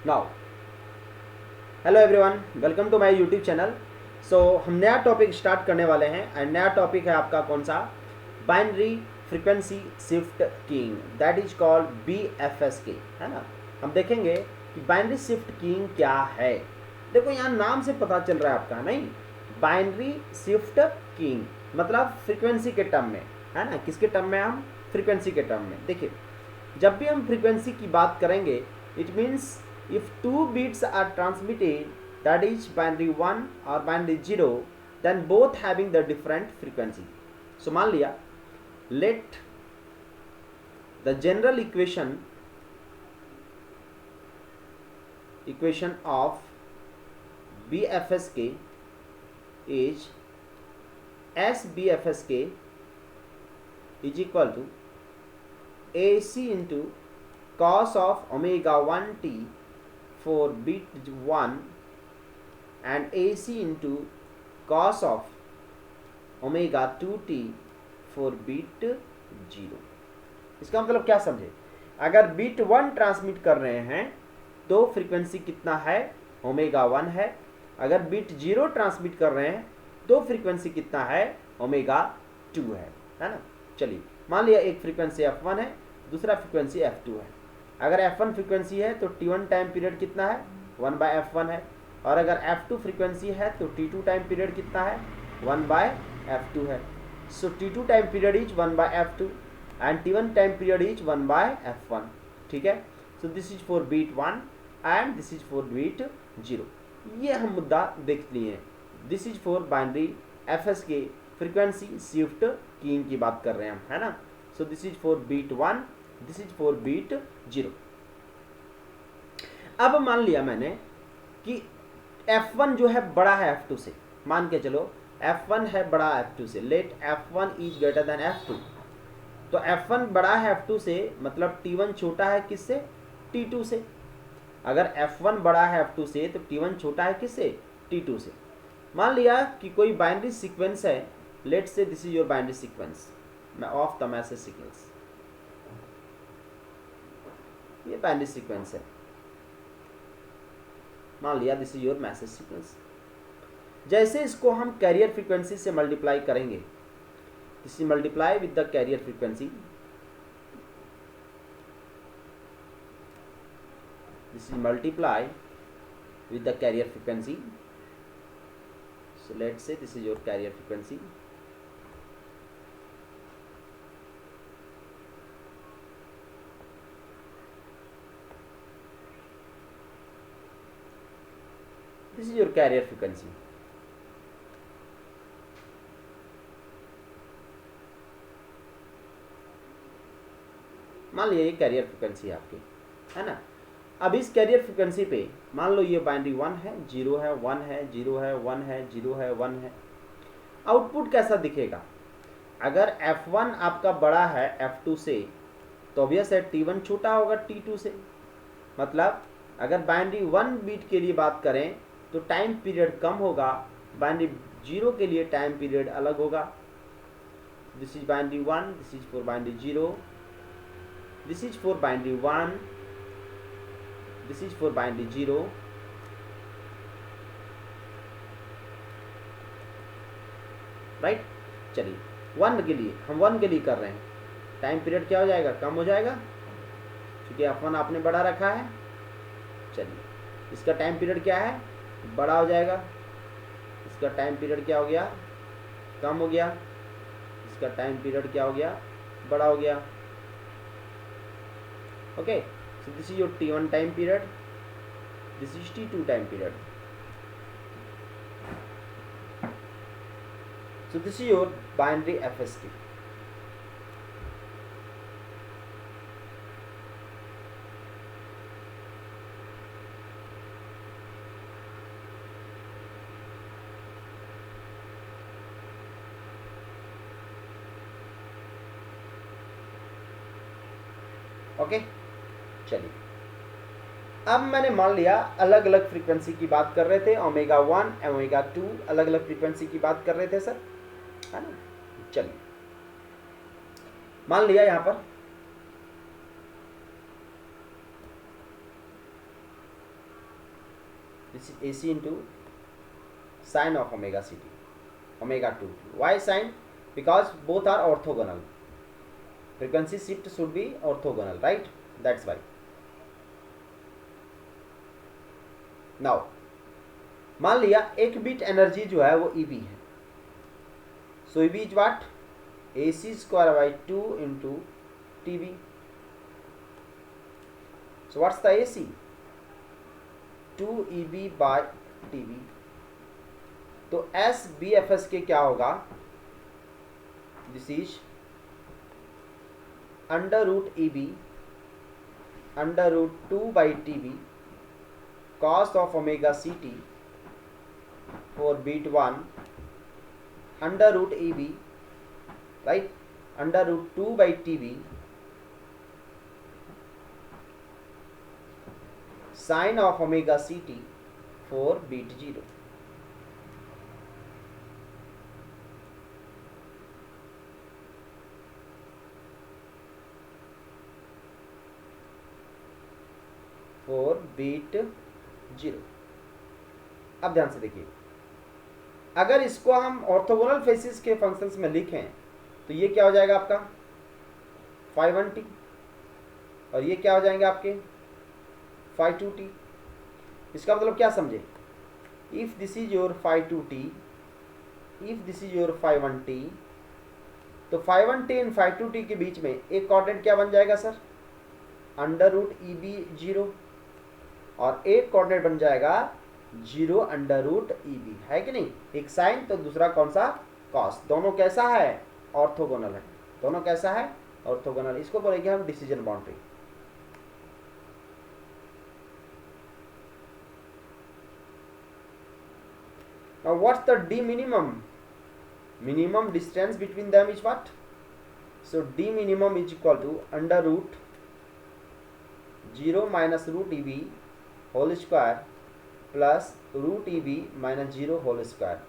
Now hello everyone, welcome to my YouTube channel. So हम नया topic start करने वाले हैं एंड नया टॉपिक है आपका कौन सा, binary frequency shift keying, that is called BFSK, है ना। हम देखेंगे कि बाइनरी शिफ्ट कीइंग क्या है। देखो यहाँ नाम से पता चल रहा है आपका, नहीं, बाइनरी शिफ्ट कीइंग मतलब फ्रीक्वेंसी के टर्म में, है ना। किसके टर्म में? हम फ्रीक्वेंसी के टर्म में। देखिए, जब भी हम फ्रीक्वेंसी की बात करेंगे, it means if two bits are transmitted, that is binary 1 or binary 0, then both having the different frequency. So मान लिया, let the general equation of BFSK is SBFSK is equal to AC into cos of omega 1t for bit 1 and AC into cos of omega 2t for bit 0। इसका मतलब क्या समझे? अगर beat 1 transmit कर रहे हैं तो फ्रीक्वेंसी कितना है? ओमेगा 1 है। अगर बीट 0 ट्रांसमिट कर रहे हैं तो फ्रीक्वेंसी कितना है? ओमेगा 2 है ना। चलिए, मान लिया एक फ्रीक्वेंसी F1 है, दूसरा फ्रीक्वेंसी F2 है। अगर F1 फ्रीक्वेंसी है तो T1 टाइम पीरियड कितना है? 1/F1 है। और अगर F2 फ्रीक्वेंसी है तो T2 टाइम पीरियड कितना है? 1/F2 है। So T2 time period is 1/F2 and T1 time period is 1/F1। ठीक है। So this is for bit 1 and this is for bit 0। ये हम मुद्दा देख लिए। This is for binary FSK frequency shift keying की बात कर रहे हैं हम, है ना। So this is for bit 1, this is for bit 0। अब मान लिया मैंने कि F1 जो है बड़ा है F2 से, मान के चलो F1 है बड़ा F2 से, late F1 is greater than F2। तो F1 बड़ा है F2 से, मतलब T1 छोटा है किससे? T2 से। अगर F1 बड़ा है F2 से तो T1 छोटा है किससे? T2 से। मान लिया कि कोई बाइनरी सीक्वेंस है, लेट से this is your binary sequence of the message sequence. ये बाइनरी सीक्वेंस है, मान लिया this is your message sequence. जैसे इसको हम कैरियर फ्रीक्वेंसी से मल्टीप्लाई करेंगे, this is multiply with the carrier frequency, this is multiply with the carrier frequency. So let's say this is your carrier frequency. This is your carrier frequency. मान लिया ये carrier frequency आपकी, है ना। अब इस कैरियर फ्रीक्वेंसी पे मान लो ये बाइनरी 1 है, 0 है, 1 है, 0 है, 1 है, 0 है, 1 है। आउटपुट कैसा दिखेगा? अगर F1 आपका बड़ा है F2 से तो ऑब्वियस है T1 छोटा होगा T2 से। मतलब अगर बाइनरी 1 बीट के लिए बात करें तो टाइम पीरियड कम होगा, बाइनरी 0 के लिए टाइम पीरियड अलग होगा। This is binary 1, this is for binary 0, this is for binary 1, this is for binary 0, right. चलिए 1 के लिए, हम 1 के लिए कर रहे हैं, टाइम पीरियड क्या हो जाएगा? कम हो जाएगा, क्योंकि F1 आपने बड़ा रखा है। चलिए इसका टाइम पीरियड क्या है? बड़ा हो जाएगा। इसका टाइम पीरियड क्या हो गया? कम हो गया। इसका टाइम पीरियड क्या हो गया? बड़ा हो गया। Okay. So this is your T1 time period, this is T2 time period. So this is your binary FSK. Okay. चलिए, अब मैंने मान लिया अलग अलग फ्रीक्वेंसी की बात कर रहे थे, ओमेगा 1 ओमेगा 2 अलग अलग फ्रीक्वेंसी की बात कर रहे थे सर, है ना। चलिए मान लिया यहां पर This is AC into sine of omega ct, omega 2. Why sine? Because both are orthogonal. Frequency shift should be orthogonal, right? That's why. Now मान लिया एक बिट एनर्जी जो है वो EB है. So EB is what? AC square by 2 into TB. So what's the AC? 2 EB by TB. तो S BFS के क्या होगा? This is under root EB under root 2 by TB cos of omega CT for beat 1 under root EB, right, under root 2 by TB sine of omega CT for beat 0. for beat 0. अब ध्यान से देखिए, अगर इसको हम orthogonal faces के functions में लिखें तो ये क्या हो जाएगा आपका phi 1t, और ये क्या हो जाएंगे आपके phi 2t. इसका मतलब क्या समझे? If this is your phi 2t, if this is your phi 1t, तो phi 1t and phi 2t के बीच में एक कोऑर्डिनेट क्या बन जाएगा सर? अंडर रूट EB 0, और एक कोऑर्डिनेट बन जाएगा 0 अंडर रूट EB, है कि नहीं? एक साइन तो दूसरा कौन सा? कॉस. दोनों कैसा है? ऑर्थोगोनल है. दोनों कैसा है? ऑर्थोगोनल. इसको बोलेंगे हम decision boundary. Now what's the D minimum? Minimum distance between them is what? So D minimum is equal to under root 0 minus root EB whole square plus root EB minus 0 whole square.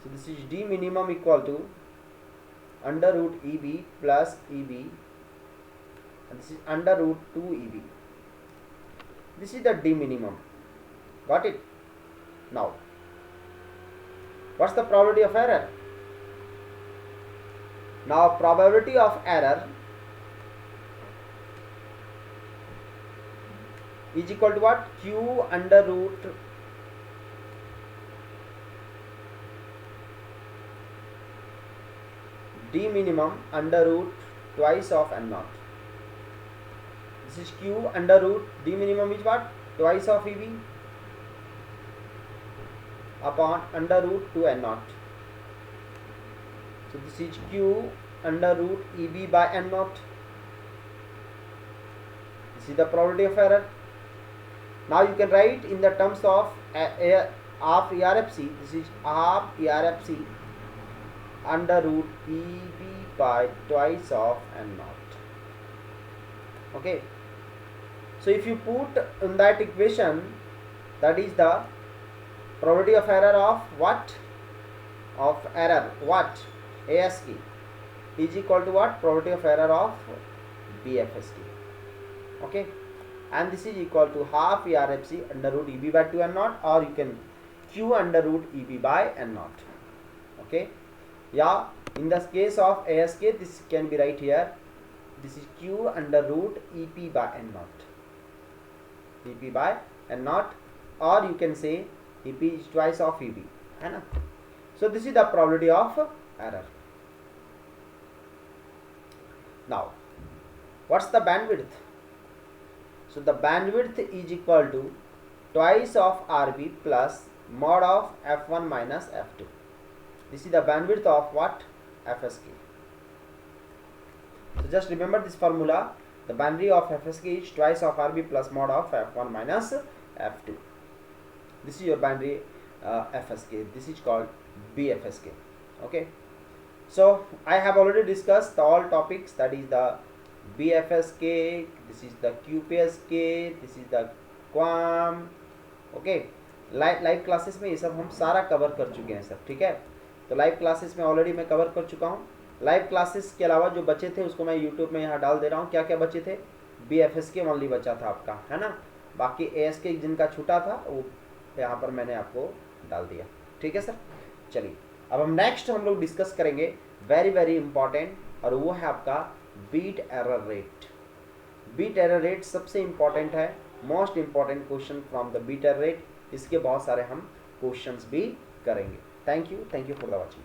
So this is D minimum equal to under root EB plus EB, and this is under root 2 EB. This is the D minimum. Got it? Now what's the probability of error? Now probability of error is equal to what? Q under root D minimum under root twice of n naught. This is Q under root D minimum is what? Twice of EB upon under root 2 n naught. So this is Q under root EB by n naught. This is the probability of error. Now you can write in the terms of half ERFC. This is half ERFC under root EB by twice of n naught. Okay. So if you put in that equation, that is the probability of error of what? Of error what? ASK is equal to what? Probability of error of BFSK. Okay. And this is equal to half ERFC under root EB by 2 n naught, or you can Q under root EB by n naught. Okay. Yeah, in the case of ASK, this can be right here. This is Q under root EP by n naught. EP by n naught, or you can say EP is twice of EB. है ना? So this is the probability of error. Now, what's the bandwidth? So the bandwidth is equal to twice of RB plus mod of F1 minus F2. This is the bandwidth of what? FSK. So just remember this formula. The boundary of FSK is twice of RB plus mod of F1 minus F2. This is your boundary FSK. This is called BFSK. Okay. So I have already discussed all topics, that is the BFSK, this is the QPSK, this is the QAM. Okay. Live classes में ये सब हम सारा cover कर चुके हैं sir. ठीक है. तो लाइव क्लासेस में ऑलरेडी मैं कवर कर चुका हूँ. लाइव क्लासेस के अलावा जो बचे थे उसको मैं यूट्यूब में यहाँ डाल दे रहा हूँ. क्या क्या बचे थे? BFSK ओनली बचा था आपका, है ना. बाकी ASK जिनका छूटा था वो यहाँ पर मैंने आपको डाल दिया। ठीक है सर, चलिए अब हम नेक्स्ट हम लोग डिस्कस करेंगे वेरी वेरी इंपॉर्टेंट, और वो है आपका bit error rate. Bit error rate सबसे इंपॉर्टेंट है, most important question from the bit error rate. इसके बहुत सारे हम क्वेश्चंस भी करेंगे। Thank you for the watching.